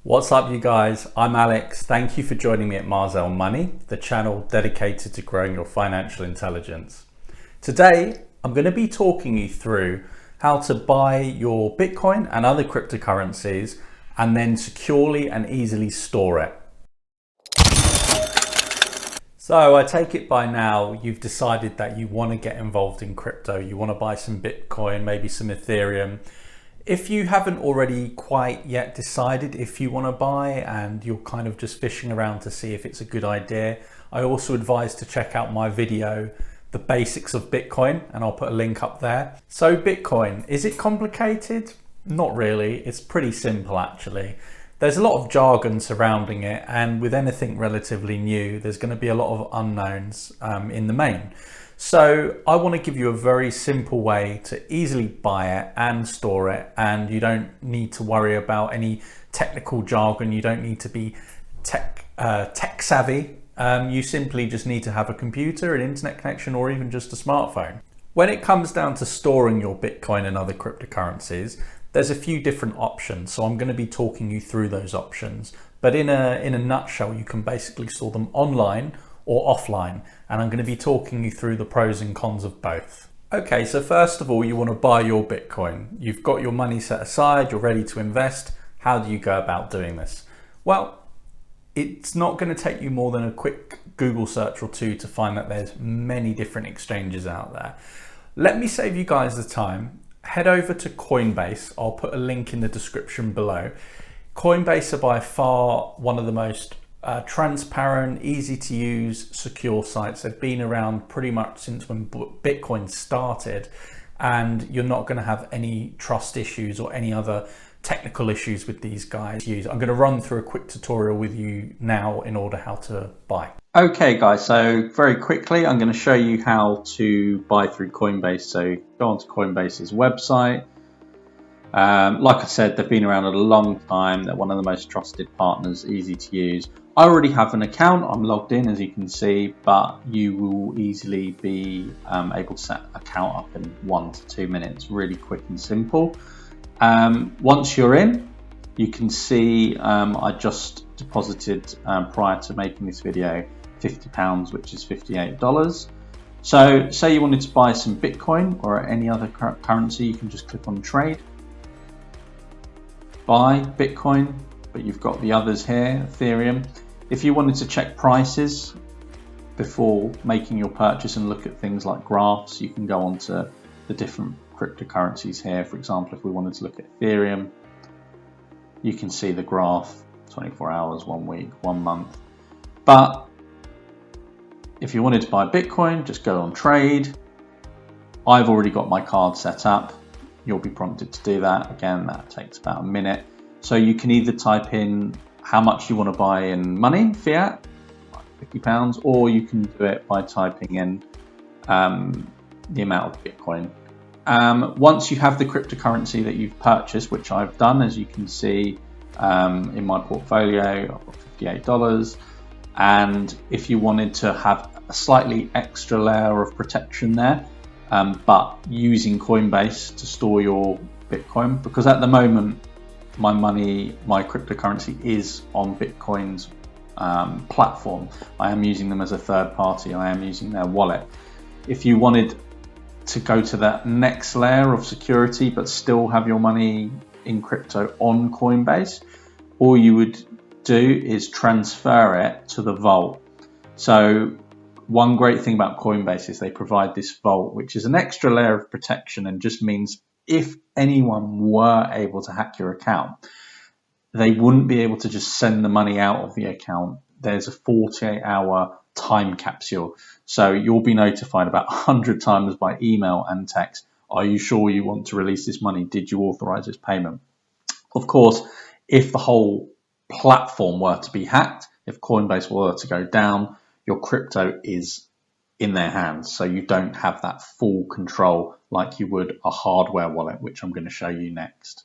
What's up, you guys? I'm Alex. Thank you for joining me at Marzel Money, the channel dedicated to growing your financial intelligence. Today, I'm going to be talking you through how to buy your Bitcoin and other cryptocurrencies and then securely and easily store it. So I take it by now you've decided that you want to get involved in crypto. You want to buy some Bitcoin, maybe some Ethereum. If you haven't already quite yet decided if you want to buy and you're kind of just fishing around to see if it's a good idea, I also advise to check out my video, The Basics of Bitcoin, and I'll put a link up there. So Bitcoin, is it complicated? Not really, it's pretty simple actually. There's a lot of jargon surrounding it, and with anything relatively new, there's going to be a lot of unknowns in the main. So I want to give you a very simple way to easily buy it and store it, and you don't need to worry about any technical jargon. You don't need to be tech savvy. You simply just need to have a computer, an internet connection, or even just a smartphone. When it comes down to storing your Bitcoin and other cryptocurrencies, there's a few different options. So I'm going to be talking you through those options. But in a nutshell, you can basically store them online or offline, and I'm going to be talking you through the pros and cons of both. Okay, so first of all, you want to buy your Bitcoin. You've got your money set aside, you're ready to invest. How do you go about doing this? Well, it's not going to take you more than a quick Google search or two to find that there's many different exchanges out there. Let me save you guys the time. Head over to Coinbase. I'll put a link in the description below. Coinbase are by far one of the most transparent, easy to use, secure sites. They've been around pretty much since when Bitcoin started, and you're not going to have any trust issues or any other technical issues with these guys. I'm going to run through a quick tutorial with you now in order how to buy. Okay guys, so very quickly I'm going to show you how to buy through Coinbase. So go onto Coinbase's website. Like I said, they've been around a long time. They're one of the most trusted partners, easy to use. I already have an account. I'm logged in, as you can see, but you will easily be able to set an account up in 1 to 2 minutes, really quick and simple. Once you're in, you can see I just deposited prior to making this video £50, which is $58. So say you wanted to buy some Bitcoin or any other currency, you can just click on trade, buy Bitcoin, but you've got the others here, Ethereum. If you wanted to check prices before making your purchase and look at things like graphs, you can go onto the different cryptocurrencies here. For example, if we wanted to look at Ethereum, you can see the graph, 24 hours, 1 week, 1 month. But if you wanted to buy Bitcoin, just go on trade. I've already got my card set up. You'll be prompted to do that. Again, that takes about a minute. So you can either type in how much you want to buy in money, fiat, like £50, or you can do it by typing in the amount of Bitcoin. Once you have the cryptocurrency that you've purchased, which I've done, as you can see in my portfolio, I've got $58. And if you wanted to have a slightly extra layer of protection there, but using Coinbase to store your Bitcoin, because at the moment my cryptocurrency is on Bitcoin's platform. I am using them as a third party. I am using their wallet. If you wanted to go to that next layer of security but still have your money in crypto on Coinbase, all you would do is transfer it to the vault. So one great thing about Coinbase is they provide this vault, which is an extra layer of protection and just means if anyone were able to hack your account, they wouldn't be able to just send the money out of the account. There's a 48-hour time capsule. So you'll be notified about 100 times by email and text. Are you sure you want to release this money? Did you authorize this payment? Of course, if the whole platform were to be hacked, if Coinbase were to go down, your crypto is in their hands. So you don't have that full control like you would a hardware wallet, which I'm going to show you next.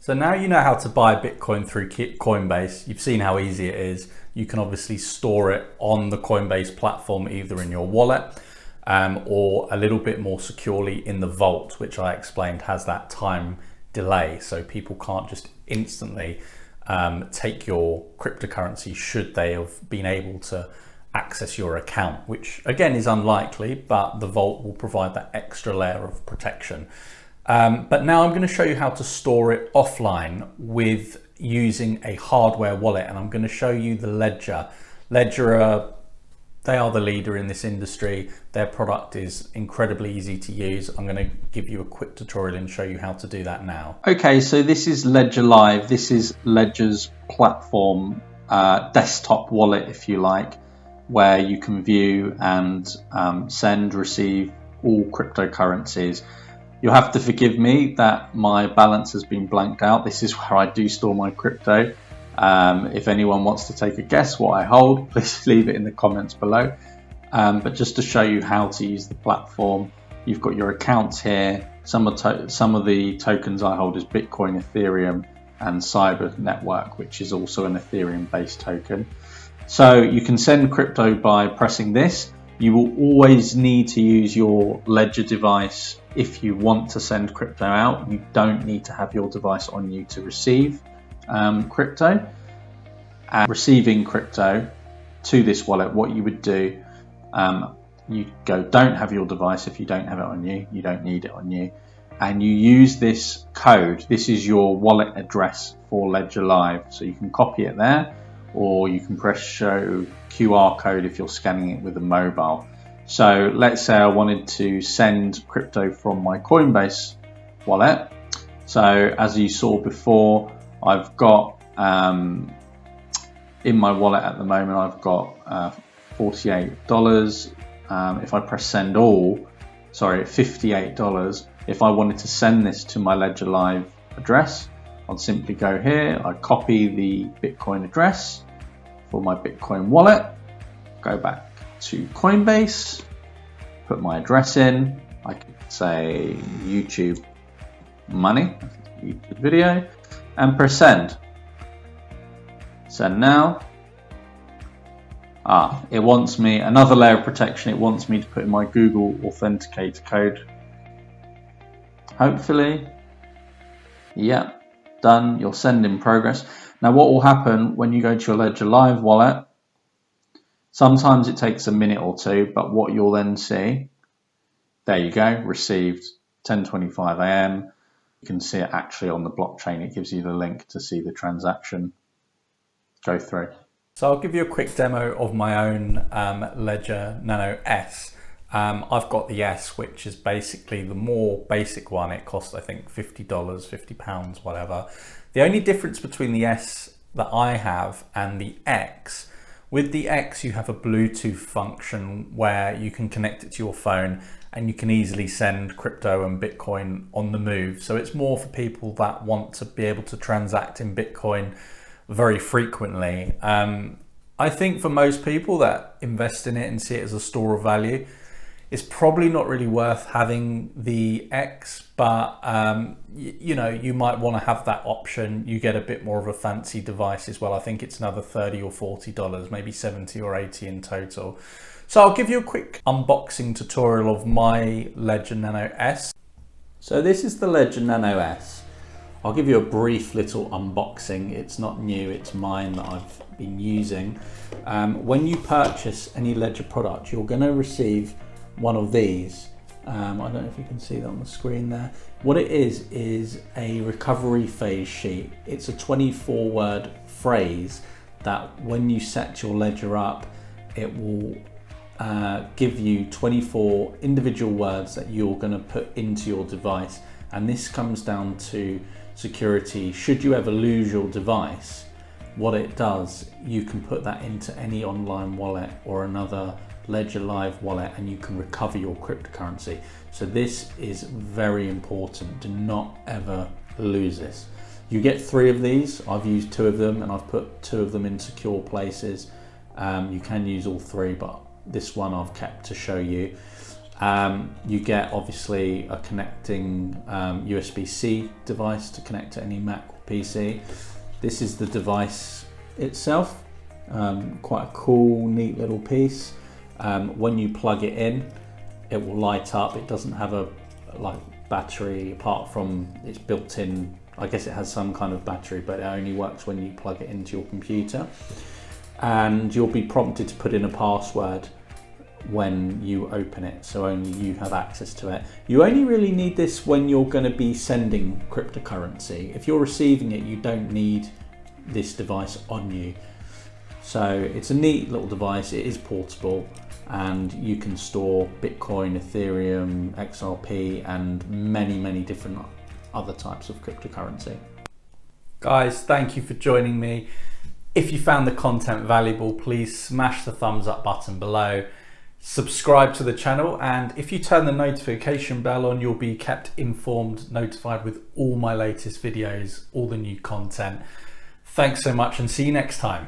So now you know how to buy Bitcoin through Coinbase. You've seen how easy it is. You can obviously store it on the Coinbase platform, either in your wallet or a little bit more securely in the vault, which I explained has that time delay. So people can't just instantly take your cryptocurrency should they have been able to access your account, which again is unlikely, but the vault will provide that extra layer of protection. But now I'm going to show you how to store it offline with using a hardware wallet, and I'm going to show you the Ledger. Ledger, they are the leader in this industry. Their product is incredibly easy to use. I'm going to give you a quick tutorial and show you how to do that now. Okay, so this is Ledger Live. This is Ledger's platform, desktop wallet, if you like, where you can view and send, receive all cryptocurrencies. You'll have to forgive me that my balance has been blanked out. This is where I do store my crypto. If anyone wants to take a guess what I hold, please leave it in the comments below. But just to show you how to use the platform, you've got your accounts here. Some of the tokens I hold is Bitcoin, Ethereum, and Cyber Network, which is also an Ethereum-based token. So you can send crypto by pressing this. You will always need to use your Ledger device if you want to send crypto out. You don't need to have your device on you to receive crypto. And receiving crypto to this wallet, what you would do, you go don't have your device. If you don't have it on you, you don't need it on you, and you use this code. This is your wallet address for Ledger Live, so you can copy it there, or you can press show QR code if you're scanning it with a mobile. So let's say I wanted to send crypto from my Coinbase wallet. So as you saw before, I've got in my wallet at the moment, I've got $48. If I press send all, sorry, $58. If I wanted to send this to my Ledger Live address, I'd simply go here, I'd copy the Bitcoin address for my Bitcoin wallet, go back to Coinbase, put my address in, I could say YouTube money, YouTube video, and press send. Send now. It wants me, another layer of protection, it wants me to put in my Google Authenticator code. Hopefully, yeah, done, your send in progress. Now what will happen when you go to your Ledger Live wallet, sometimes it takes a minute or two, but what you'll then see, there you go, received 10:25 AM. You can see it actually on the blockchain. It gives you the link to see the transaction go through. So I'll give you a quick demo of my own Ledger Nano S. I've got the S, which is basically the more basic one. It costs, I think, $50, £50, whatever. The only difference between the S that I have and the X, with the X you have a Bluetooth function where you can connect it to your phone and you can easily send crypto and Bitcoin on the move. So it's more for people that want to be able to transact in Bitcoin very frequently. I think for most people that invest in it and see it as a store of value, it's probably not really worth having the X, but you know, you might want to have that option. You get a bit more of a fancy device as well. I think it's another $30 or $40, maybe 70 or 80 in total. So I'll give you a quick unboxing tutorial of my Ledger Nano S. So this is the Ledger Nano S. I'll give you a brief little unboxing. It's not new, it's mine that I've been using. When you purchase any Ledger product, you're going to receive one of these. I don't know if you can see that on the screen there. What it is a recovery phase sheet. It's a 24-word phrase that when you set your Ledger up, it will give you 24 individual words that you're going to put into your device. And this comes down to security. Should you ever lose your device, what it does, you can put that into any online wallet or another Ledger Live wallet and you can recover your cryptocurrency. So this is very important. Do not ever lose this. You get 3 of these. I've used 2 of them and I've put 2 of them in secure places. You can use all 3, but this one I've kept to show you. You get obviously a connecting USB-C device to connect to any Mac or PC. This is the device itself. Quite a cool, neat little piece. When you plug it in, it will light up. It doesn't have a battery apart from its built-in I guess it has some kind of battery, but it only works when you plug it into your computer. And you'll be prompted to put in a password when you open it, so only you have access to it. You only really need this when you're going to be sending cryptocurrency. If you're receiving it, you don't need this device on you. So it's a neat little device. It is portable, and you can store Bitcoin, Ethereum, XRP, and many different other types of cryptocurrency. Guys, thank you for joining me. If you found the content valuable, please smash the thumbs up button below. Subscribe to the channel, and if you turn the notification bell on, you'll be kept informed, notified with all my latest videos, all the new content. Thanks so much, and see you next time.